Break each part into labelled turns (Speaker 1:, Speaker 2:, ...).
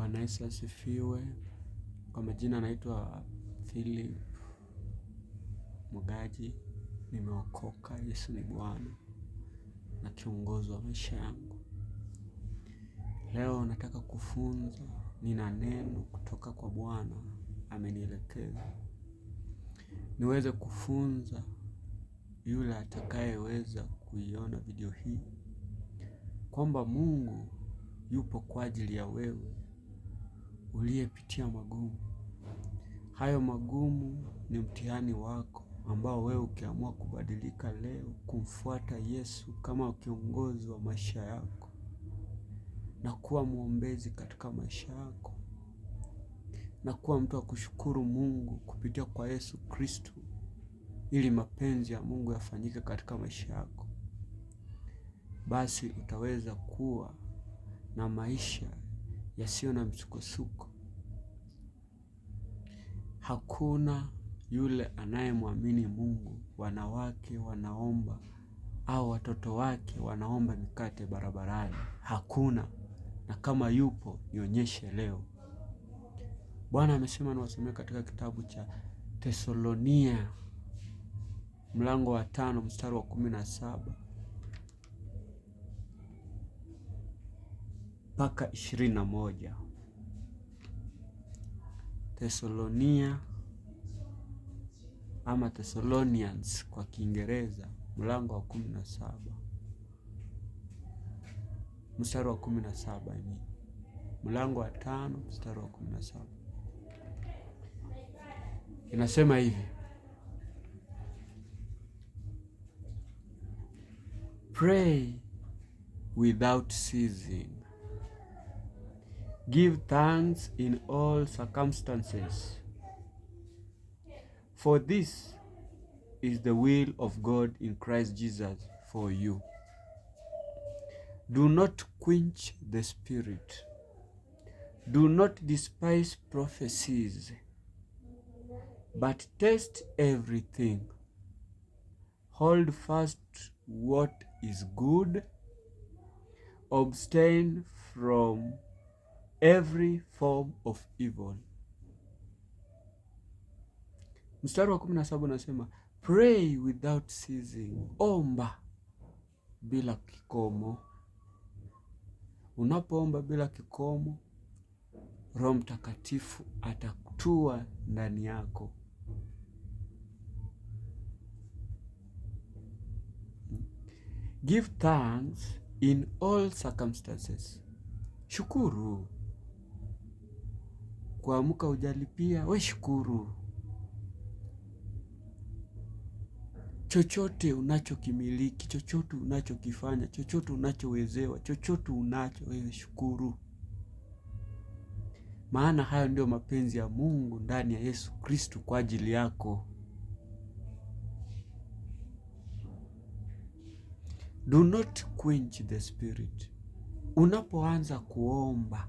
Speaker 1: Bwana Yesu asifiwe. Kwa majina naitwa Philip Mugaji. Nimeokoka. Yesu ni Bwana na kiongozi wa maisha yangu. Leo nataka kufunza, nina neno kutoka kwa Bwana amenielekeza. Niweze kufunza yule atakayeweza kuiona video hii, kwamba Mungu yupo kwa ajili ya wewe uliyepitia magumu. Hayo magumu ni mtihani wako ambao wewe ukiamua kubadilika leo, kumfuata Yesu kama kiongozi wa maisha yako na kuwa mwombezi katika maisha yako na kuwa mtu wa kushukuru Mungu kupitia kwa Yesu Kristo, ili mapenzi ya Mungu yafanyike katika maisha yako, basi utaweza kuwa na maisha yasiyo na msukosuko. Hakuna yule anayemwamini Mungu, wanawake wanaomba au watoto wake wanaomba mikate barabarani. Hakuna. Na kama yupo, nionyeshe leo. Bwana amesema niwasomee katika kitabu cha Tesalonia mlango wa 5 mstari wa 17 mpaka 21. Tesalonia ama Thessalonians kwa Kiingereza, mlango wa 17 mstari wa 17. Mlango wa 5 mstari wa 17 inasema hivi: Pray without ceasing. Give thanks in all circumstances, for this is the will of God in Christ Jesus for you. Do not quench the spirit. Do not despise prophecies, but test everything. Hold fast what is good. Abstain from every form of evil. Mstari wa 17 unasema pray without ceasing. Omba bila kikomo. Unapoomba bila kikomo, Roho Mtakatifu atatua ndani yako. Give thanks in all circumstances. Shukuru. Kuamka hujalipia, we shukuru. Chochote unachokimiliki, chochote unachokifanya, chochote unachowezewa, chochote unacho, wewe shukuru. Maana hayo ndio mapenzi ya Mungu ndani ya Yesu Kristo kwa ajili yako. Do not quench the spirit. Unapoanza kuomba,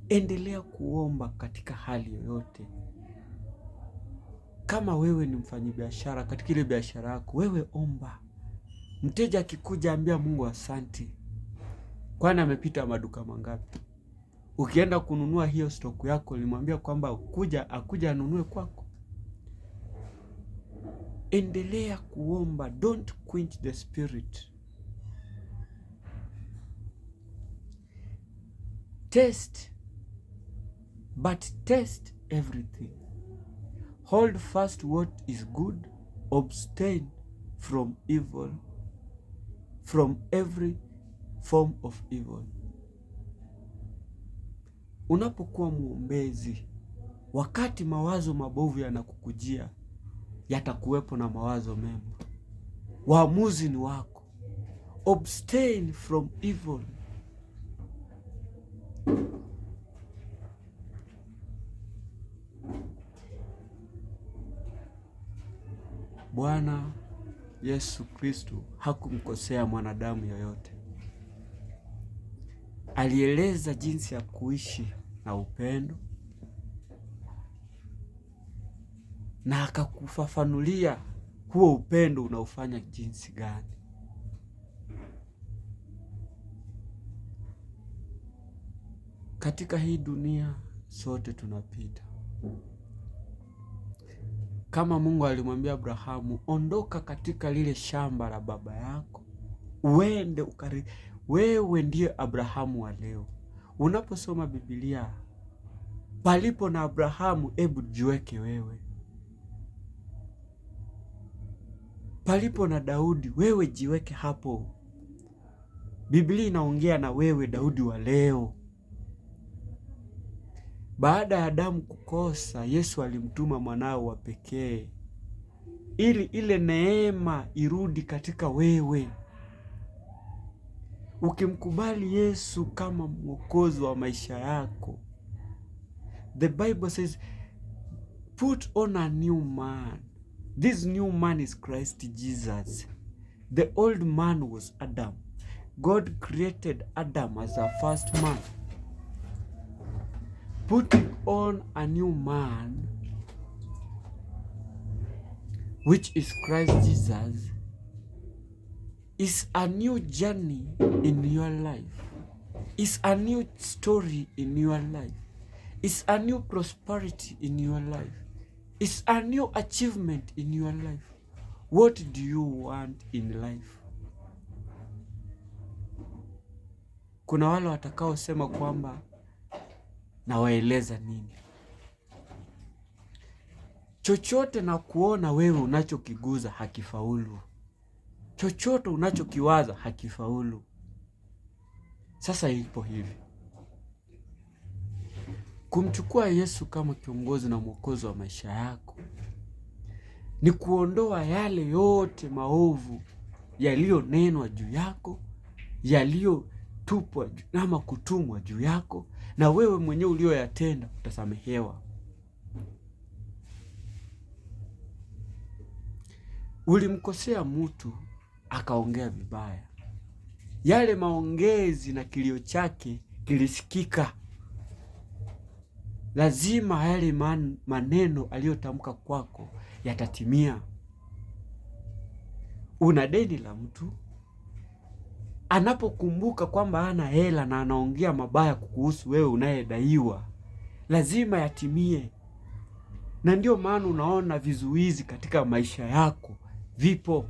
Speaker 1: endelea kuomba katika hali yoyote. Kama wewe ni mfanyabiashara, katika ile biashara yako, wewe omba. Mteja akikuja, ambia Mungu asante, kwani amepita maduka mangapi. Ukienda kununua hiyo stoku yako, limwambia kwamba akuja anunue kwako. Endelea kuomba. Don't quench the spirit. Test everything. Hold fast what is good. Abstain from evil, from every form of evil. Unapokuwa mwombezi, wakati mawazo mabovu yanakukujia, yatakuwepo na mawazo mema. Waamuzi ni wako. Abstain from evil. Bwana Yesu Kristo hakumkosea mwanadamu yoyote. Alieleza jinsi ya kuishi na upendo, na akakufafanulia huo upendo unaofanya jinsi gani. Katika hii dunia sote tunapita. Kama Mungu alimwambia Abrahamu, ondoka katika lile shamba la baba yako, uende wewe ndiye Abrahamu wa leo. Unaposoma Biblia, palipo na Abrahamu, hebu jiweke wewe. Palipo na Daudi, wewe jiweke hapo. Biblia inaongea na wewe, Daudi wa leo. Baada ya Adamu kukosa, Yesu alimtuma mwanao wa pekee ili ile neema irudi katika wewe. Ukimkubali Yesu kama mwokozi wa maisha yako, the Bible says, put on a new man. This new man is Christ Jesus. The old man was Adam. God created Adam as a first man. Putting on a new man, which is Christ Jesus, is a new journey in your life. It's a new story in your life. It's a new prosperity in your life. It's a new achievement in your life. What do you want in life? Kuna wale watakao sema kwamba nawaeleza nini? Chochote na kuona wewe unachokiguza hakifaulu. Chochote unachokiwaza hakifaulu. Sasa ipo hivi. Kumchukua Yesu kama kiongozi na mwokozi wa maisha yako ni kuondoa yale yote maovu yaliyonenwa juu yako, yaliyotupwa ama kutumwa juu yako, na wewe mwenyewe ulioyatenda utasamehewa. Ulimkosea mtu akaongea vibaya, yale maongezi na kilio chake kilisikika. Lazima yale maneno aliyotamka kwako yatatimia. Una deni la mtu, anapokumbuka kwamba hana hela na anaongea mabaya kukuhusu wewe unayedaiwa, lazima yatimie. Na ndio maana unaona vizuizi katika maisha yako vipo.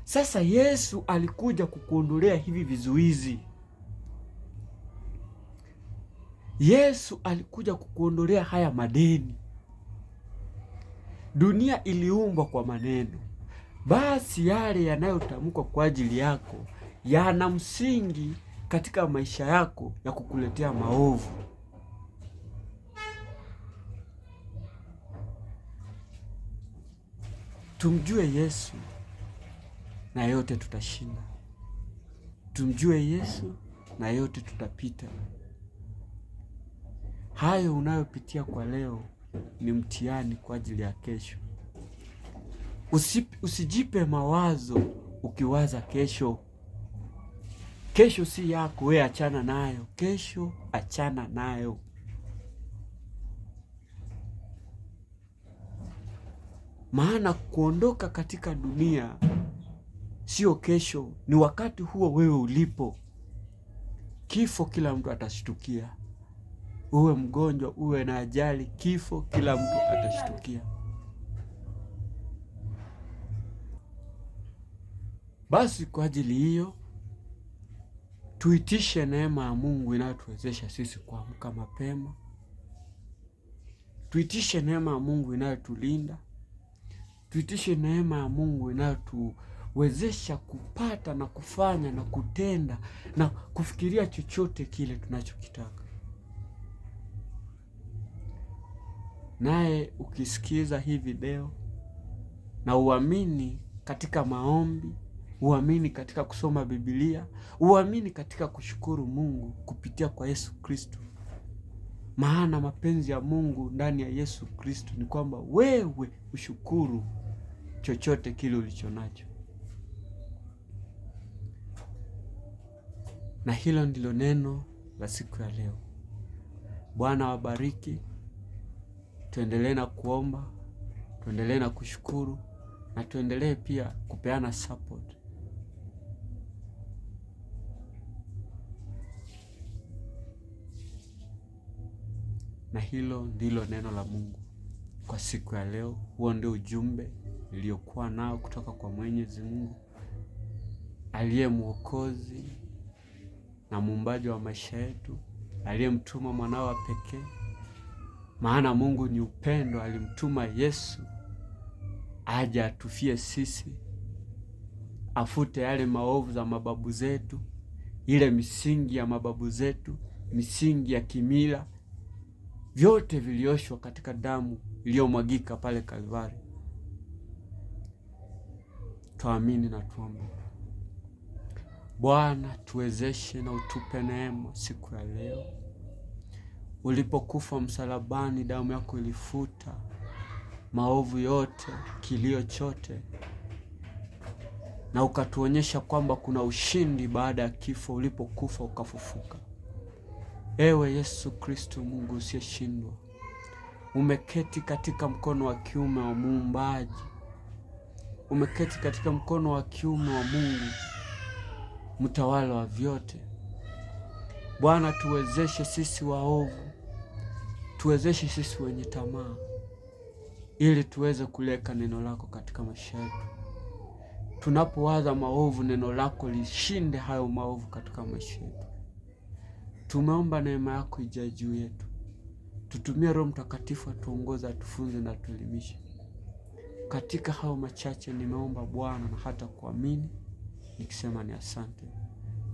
Speaker 1: Sasa Yesu alikuja kukuondolea hivi vizuizi. Yesu alikuja kukuondolea haya madeni. Dunia iliumbwa kwa maneno. Basi yale yanayotamkwa kwa ajili yako yana msingi katika maisha yako ya kukuletea maovu. Tumjue Yesu na yote tutashinda. Tumjue Yesu na yote tutapita. Hayo unayopitia kwa leo ni mtihani kwa ajili ya kesho. Usijipe mawazo ukiwaza kesho. Kesho si yako, wewe achana nayo. Kesho achana nayo. Maana kuondoka katika dunia sio kesho, ni wakati huo wewe ulipo. Kifo kila mtu atashtukia. Uwe mgonjwa, uwe na ajali, kifo kila mtu atashtukia. Basi kwa ajili hiyo, tuitishe neema ya Mungu inayotuwezesha sisi kuamka mapema. Tuitishe neema ya Mungu inayotulinda. Tuitishe neema ya Mungu inayotuwezesha kupata na kufanya na kutenda na kufikiria chochote kile tunachokitaka. Naye ukisikiza hii video na uamini katika maombi, uamini katika kusoma Biblia, uamini katika kushukuru Mungu kupitia kwa Yesu Kristo. Maana mapenzi ya Mungu ndani ya Yesu Kristo ni kwamba wewe ushukuru chochote kile ulichonacho. Na hilo ndilo neno la siku ya leo. Bwana wabariki. Tuendelee na kuomba, tuendelee na kushukuru, na tuendelee pia kupeana support. Na hilo ndilo neno la Mungu kwa siku ya leo. Huo ndio ujumbe niliokuwa nao kutoka kwa Mwenyezi Mungu aliye Mwokozi na muumbaji wa maisha yetu, aliyemtuma mwanao wa pekee. Maana Mungu ni upendo, alimtuma Yesu aje atufie sisi, afute yale maovu za mababu zetu, ile misingi ya mababu zetu, misingi ya kimila, vyote vilioshwa katika damu iliyomwagika pale Kalvari. Tuamini na tuombe. Bwana, tuwezeshe na utupe neema siku ya leo. Ulipokufa msalabani, damu yako ilifuta maovu yote, kilio chote, na ukatuonyesha kwamba kuna ushindi baada ya kifo. Ulipokufa ukafufuka. Ewe Yesu Kristo, Mungu usiyeshindwa, umeketi katika mkono wa kiume wa Muumbaji, umeketi katika mkono wa kiume wa Mungu mtawala wa vyote. Bwana, tuwezeshe sisi waovu, tuwezeshe sisi wenye tamaa, ili tuweze kuleka neno lako katika maisha yetu. Tunapowaza maovu, neno lako lishinde hayo maovu katika maisha yetu. Tumeomba neema yako ijae juu yetu. Tutumie Roho Mtakatifu atuongoze, atufunze na tuelimishe. Katika hao machache nimeomba Bwana, na hata kuamini nikisema ni asante.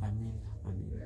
Speaker 1: Amina, amina.